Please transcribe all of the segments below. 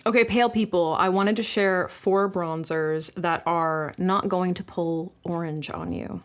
Okay, pale people, I wanted to share 4 bronzers that are not going to pull orange on you.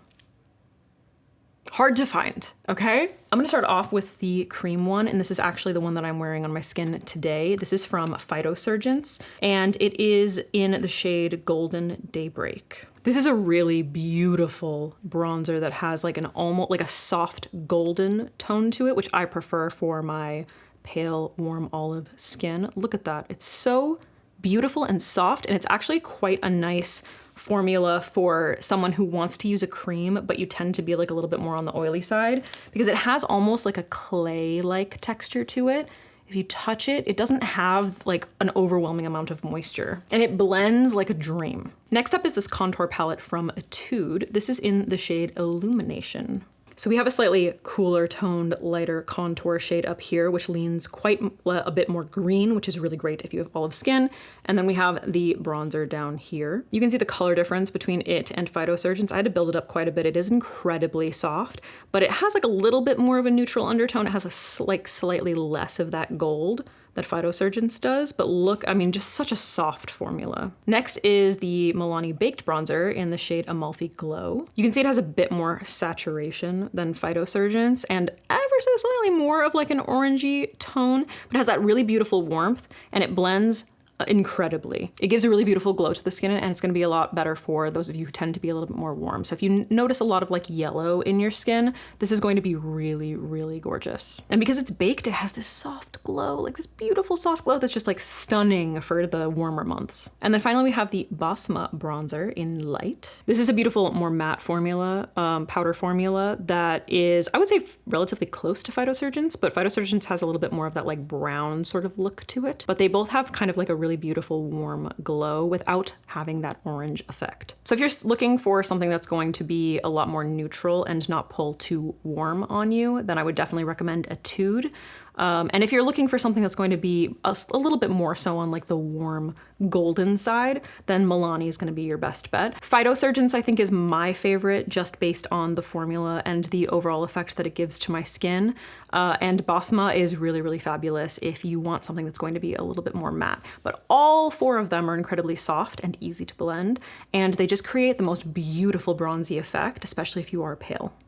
Hard to find, okay? I'm gonna start off with the cream one, and this is actually the one that I'm wearing on my skin today. This is from Phytosurgence, and it is in the shade Golden Daybreak. This is a really beautiful bronzer that has like an almost like a soft golden tone to it, which I prefer for my pale, warm olive skin. Look at that. It's so beautiful and soft, and it's actually quite a nice formula for someone who wants to use a cream, but you tend to be like a little bit more on the oily side, because it has almost like a clay-like texture to it. If you touch it, it doesn't have like an overwhelming amount of moisture, and it blends like a dream. Next up is this contour palette from Etude. This is in the shade Illumination. So we have a slightly cooler toned, lighter contour shade up here, which leans quite a bit more green, which is really great if you have olive skin. And then we have the bronzer down here. You can see the color difference between it and Phytosurgence. I had to build it up quite a bit. It is incredibly soft, but it has like a little bit more of a neutral undertone. It has a like slightly less of that gold that Phytosurgence does, but look, I mean, just such a soft formula. Next is the Milani Baked Bronzer in the shade Amalfi Glow. You can see it has a bit more saturation than Phytosurgence and ever so slightly more of like an orangey tone, but it has that really beautiful warmth, and it blends incredibly. It gives a really beautiful glow to the skin, and it's going to be a lot better for those of you who tend to be a little bit more warm. So if you notice a lot of like yellow in your skin, this is going to be really, really gorgeous. And because it's baked, it has this soft glow, like this beautiful soft glow that's just like stunning for the warmer months. And then finally we have the Bosma bronzer in Light. This is a beautiful, more matte formula, powder formula that is, I would say, relatively close to Phytosurgence, but Phytosurgence has a little bit more of that like brown sort of look to it. But they both have kind of like a really beautiful warm glow without having that orange effect. So if you're looking for something that's going to be a lot more neutral and not pull too warm on you, then I would definitely recommend Etude. And if you're looking for something that's going to be a little bit more so on like the warm golden side, then Milani is going to be your best bet. Phytosurgence, I think, is my favorite just based on the formula and the overall effect that it gives to my skin. And Bosma is really, really fabulous if you want something that's going to be a little bit more matte. But all 4 of them are incredibly soft and easy to blend, and they just create the most beautiful bronzy effect, especially if you are pale.